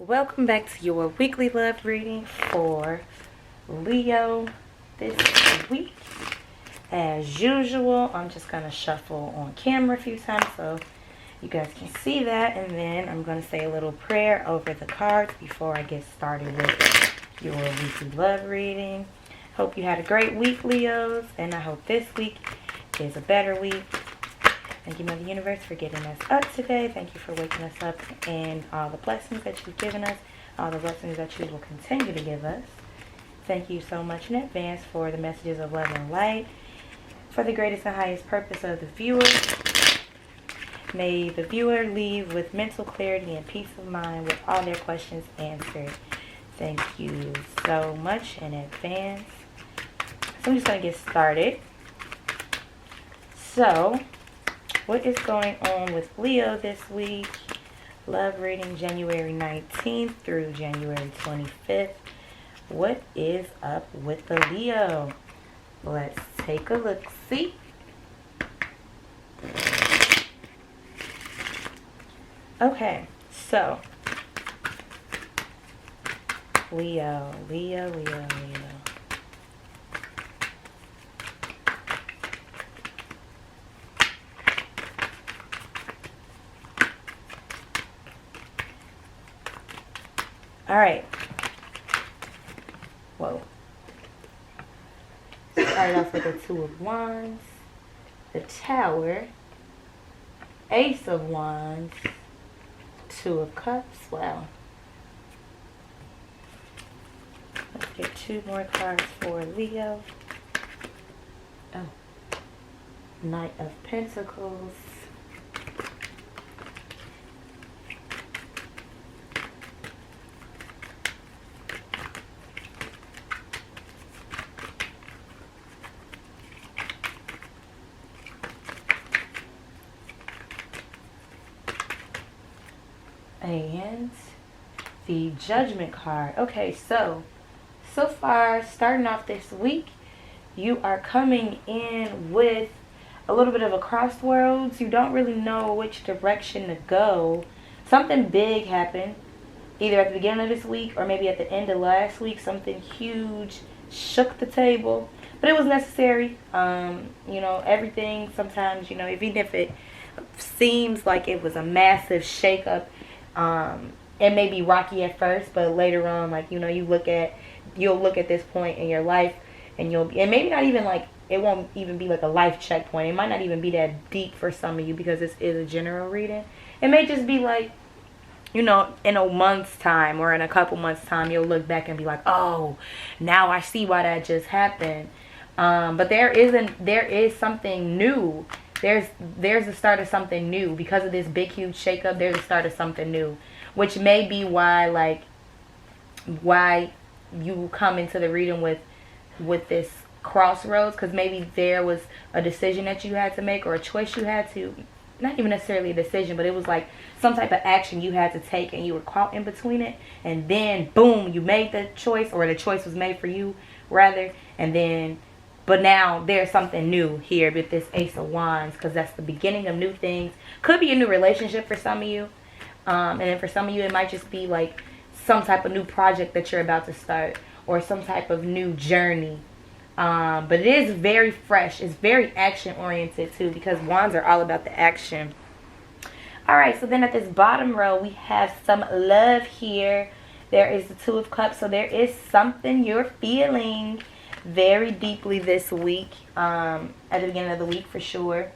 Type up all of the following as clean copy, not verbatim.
Welcome back to your weekly love reading for Leo this week. As usual, I'm just going to shuffle on camera a few times so you guys can see that. And then I'm going to say a little prayer over the cards before I get started with your weekly love reading. Hope you had a great week, Leos. And I hope this week is a better week. Thank you, Mother Universe, for getting us up today. Thank you for waking us up and all the blessings that you've given us, all the blessings that you will continue to give us. Thank you so much in advance for the messages of love and light, for the greatest and highest purpose of the viewer. May the viewer leave with mental clarity and peace of mind with all their questions answered. Thank you so much in advance. So I'm just going to get started. So, what is going on with Leo this week? Love reading January 19th through January 25th. What is up with the Leo? Let's take a look-see. Okay, so Leo. All right. Whoa. Start off with the Two of Wands, the Tower, Ace of Wands, Two of Cups. Wow. Let's get two more cards for Leo. Oh. Knight of Pentacles. And the Judgment card. Okay, so far, starting off this week, you are coming in with a little bit of a crossroads. You don't really know which direction to go. Something big happened, either at the beginning of this week or maybe at the end of last week. Something huge shook the table, but it was necessary. Everything sometimes, even if it seems like it was a massive shakeup, it may be rocky at first, but later on, you'll look at this point in your life and maybe not even it won't even be like a life checkpoint. It might not even be that deep for some of you because this is a general reading. It may just be in a month's time or in a couple months' time, you'll look back and be like, oh, now I see why that just happened. But there is something new. There's the start of something new. Because of this big, huge shakeup, there's the start of something new. Which may be why you come into the reading with this crossroads. Because maybe there was a decision that you had to make or a choice you had to, not even necessarily a decision, but it was like some type of action you had to take and you were caught in between it. And then, boom, you made the choice, or the choice was made for you, rather. But now there's something new here with this Ace of Wands, because that's the beginning of new things. Could be a new relationship for some of you. And then for some of you, it might just be like some type of new project that you're about to start, or some type of new journey. But it is very fresh. It's very action oriented too, because wands are all about the action. All right, so then at this bottom row, we have some love here. There is the Two of Cups. So there is something you're feeling very deeply this week, at the beginning of the week for sure,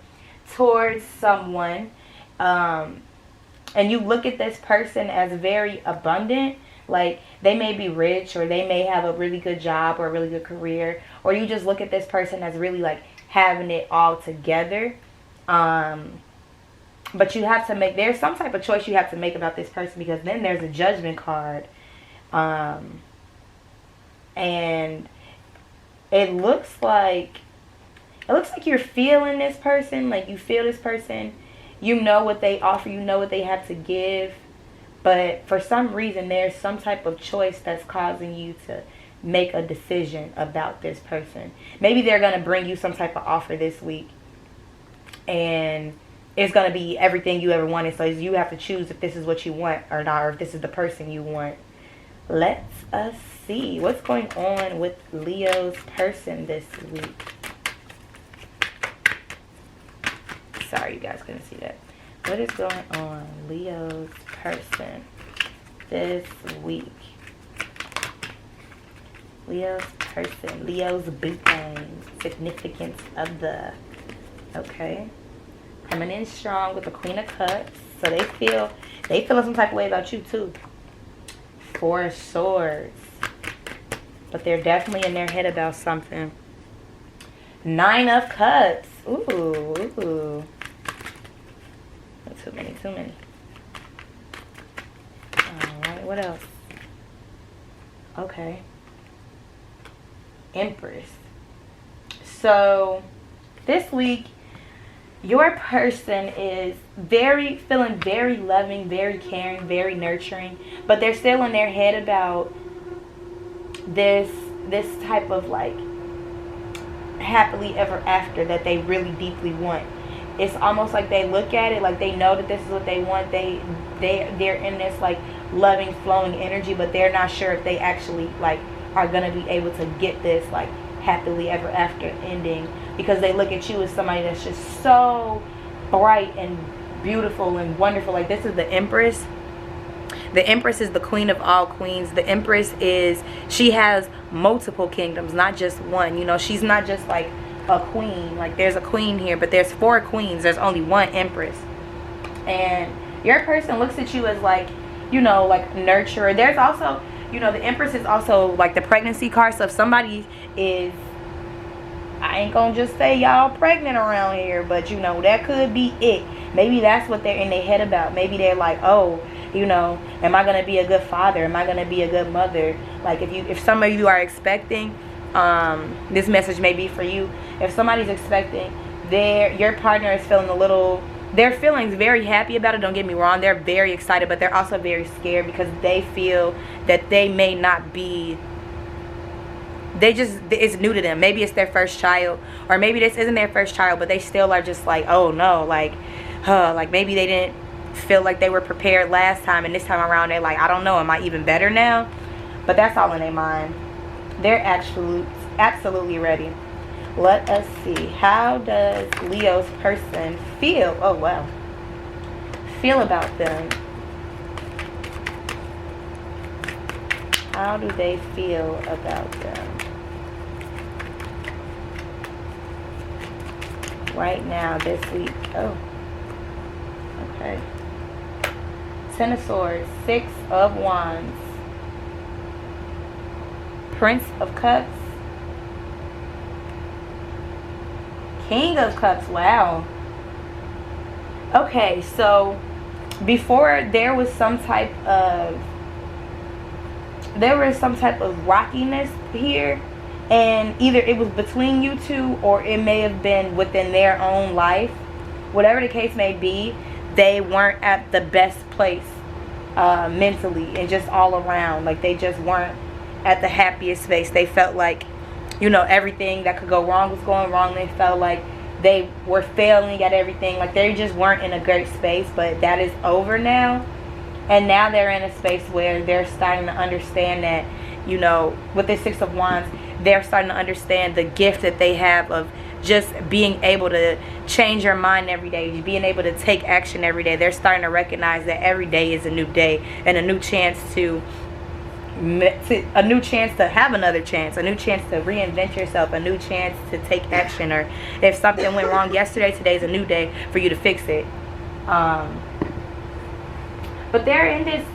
towards someone. And you look at this person as very abundant. Like, they may be rich, or they may have a really good job or a really good career, or you just look at this person as really having it all together. But you have to there's some type of choice you have to make about this person, because then there's a Judgment card. And it looks like you're feeling this person. Like, you feel this person. You know what they offer. You know what they have to give. But for some reason, there's some type of choice that's causing you to make a decision about this person. Maybe they're going to bring you some type of offer this week. And it's going to be everything you ever wanted. So you have to choose if this is what you want or not, or if this is the person you want. Let's see what's going on with Leo's person this week. Sorry, you guys couldn't see that. What is going on Leo's person this week? Leo's person, Leo's boo thing, significance of the, okay. Coming in strong with the Queen of Cups. So they feeling some type of way about you too. Four of Swords. But they're definitely in their head about something. Nine of Cups. Ooh. Too many. Alright, what else? Okay. Empress. So this week, your person is feeling very loving, very caring, very nurturing, but they're still in their head about this type of like happily ever after that they really deeply want. It's almost like they look at it like they know that this is what they want. They're in this like loving, flowing energy, but they're not sure if they actually like are gonna be able to get this like happily ever after ending, because they look at you as somebody that's just so bright and beautiful and wonderful. Like, this is the Empress. The Empress is the queen of all queens. The Empress she has multiple kingdoms, not just one. You know, she's not just like a queen. Like, there's a queen here, but there's 4 queens. There's only one Empress. And your person looks at you as like, you know, like nurturer. There's also, you know, the Empress is also like the pregnancy card. So if somebody is, I ain't gonna just say y'all pregnant around here, but you know, that could be it. Maybe that's what they're in their head about. Maybe they're like, oh, you know, am I gonna be a good father? Am I gonna be a good mother? Like, if some of you are expecting, this message may be for you. If somebody's expecting, your partner is feeling they're feeling very happy about it. Don't get me wrong. They're very excited, but they're also very scared because they feel that they may not be, it's new to them. Maybe it's their first child, or maybe this isn't their first child, but they still are just like, oh no, like maybe they didn't feel like they were prepared last time, and this time around they're like, I don't know, am I even better now? But that's all in their mind. They're absolutely ready. Let us see. How does Leo's person feel? Oh, wow. Feel about them. How do they feel about them? Right now, this week. Oh. Okay. 10 of Swords. 6 of Wands. Prince of Cups. King of Cups. Wow. Okay, so before there was some type of rockiness here, and either it was between you two or it may have been within their own life. Whatever the case may be, they weren't at the best place mentally and just all around. Like, they just weren't at the happiest space. They felt like, you know, everything that could go wrong was going wrong. They felt like they were failing at everything. Like, they just weren't in a great space. But that is over now. And now they're in a space where they're starting to understand that, you know, with the 6 of Wands, they're starting to understand the gift that they have of just being able to change your mind every day, being able to take action every day. They're starting to recognize that every day is a new day and a new chance to have another chance, a new chance to reinvent yourself, a new chance to take action. Or if something went wrong yesterday, today's a new day for you to fix it. But they're in this,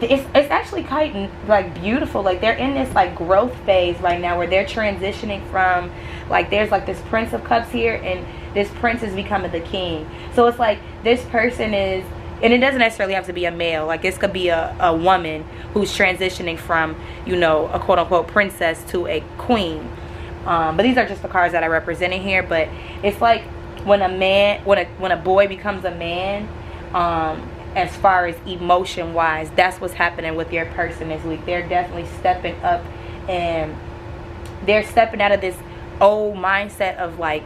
it's actually quite like beautiful. Like, they're in this like growth phase right now where they're transitioning from, like, there's like this Prince of Cups here, and this prince is becoming the king. So it's like this person is, and it doesn't necessarily have to be a male. Like, this could be a woman who's transitioning from, you know, a quote-unquote princess to a queen. But these are just the cards that I represented here. But it's like when a boy becomes a man, as far as emotion-wise, that's what's happening with your person this week. They're definitely stepping up, and they're stepping out of this old mindset of like,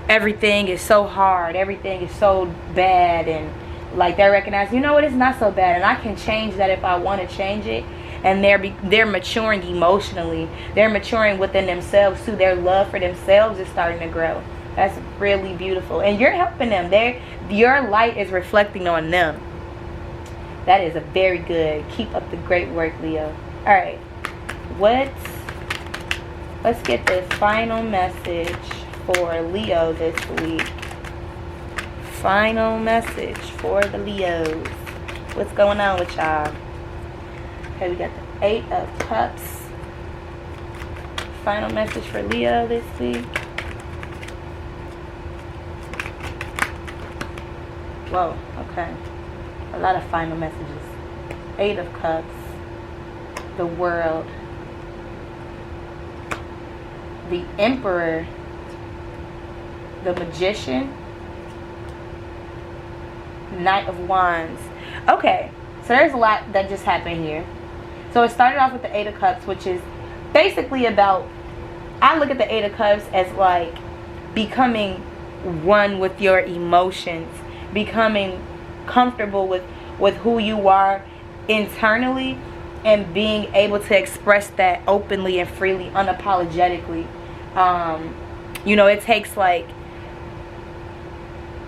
everything is so hard, everything is so bad, and like they recognize, you know what, it's not so bad, and I can change that if I want to change it. And they're maturing emotionally. They're maturing within themselves too. Their love for themselves is starting to grow. That's really beautiful, and you're helping them. Your light is reflecting on them. That is a very good. Keep up the great work, Leo. All right, let's get this final message for Leo this week. Final message for the Leos. What's going on with y'all? Okay, we got the 8 of Cups. Final message for Leo this week. Whoa, okay. A lot of final messages. 8 of Cups. The World. The Emperor. The Magician. Knight of Wands. Okay, so there's a lot that just happened here. So it started off with the 8 of Cups, which is basically about, I look at the 8 of Cups as like becoming one with your emotions, becoming comfortable with who you are internally, and being able to express that openly and freely, unapologetically. You know, it takes like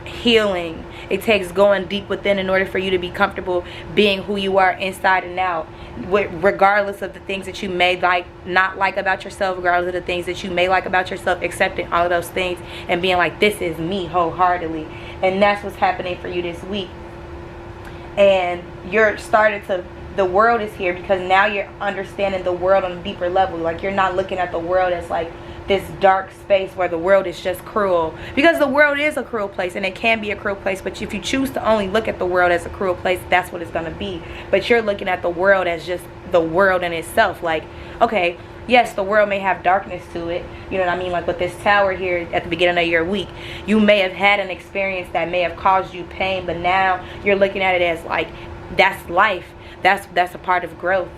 healing. It takes going deep within in order for you to be comfortable being who you are inside and out, regardless of the things that you may not like about yourself, regardless of the things that you may like about yourself, accepting all of those things and being like, this is me wholeheartedly. And that's what's happening for you this week. And you're starting to, the world is here because now you're understanding the world on a deeper level. Like, you're not looking at the world as like this dark space where the world is just cruel, because the world is a cruel place, and it can be a cruel place. But if you choose to only look at the world as a cruel place, that's what it's going to be. But you're looking at the world as just the world in itself. Like, okay, yes, the world may have darkness to it, you know what I mean? Like with this tower here at the beginning of your week, you may have had an experience that may have caused you pain, but now you're looking at it as like, that's life, that's a part of growth.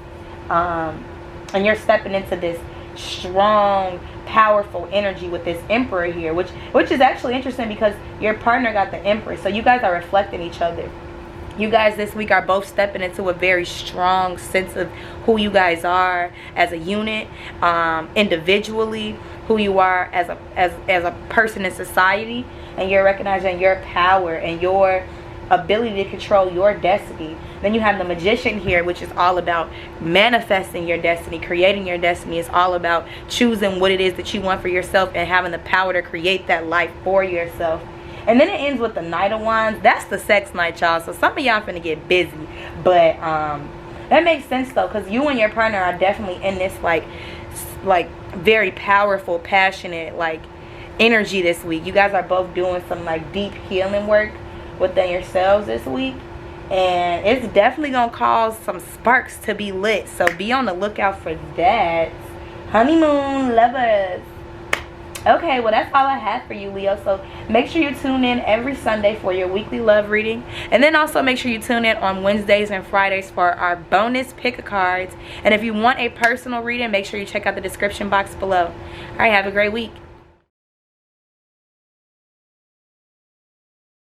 And you're stepping into this strong, powerful energy with this Emperor here, which is actually interesting because your partner got the Empress, so you guys are reflecting each other. You guys this week are both stepping into a very strong sense of who you guys are as a unit, individually, who you are as a person in society, and you're recognizing your power and your ability to control your destiny. Then you have the Magician here, which is all about manifesting your destiny, creating your destiny. It's all about choosing what it is that you want for yourself and having the power to create that life for yourself. And then it ends with the Knight of Wands. That's the sex night, y'all. So some of y'all finna get busy. But that makes sense though, because you and your partner are definitely in this like very powerful, passionate like energy this week. You guys are both doing some like deep healing work within yourselves this week, and it's definitely gonna cause some sparks to be lit, so be on the lookout for that, honeymoon lovers. Okay, well that's all I have for you, Leo. So make sure you tune in every Sunday for your weekly love reading, and then also make sure you tune in on Wednesdays and Fridays for our bonus pick-a-cards. And if you want a personal reading, make sure you check out the description box below. All right, have a great week.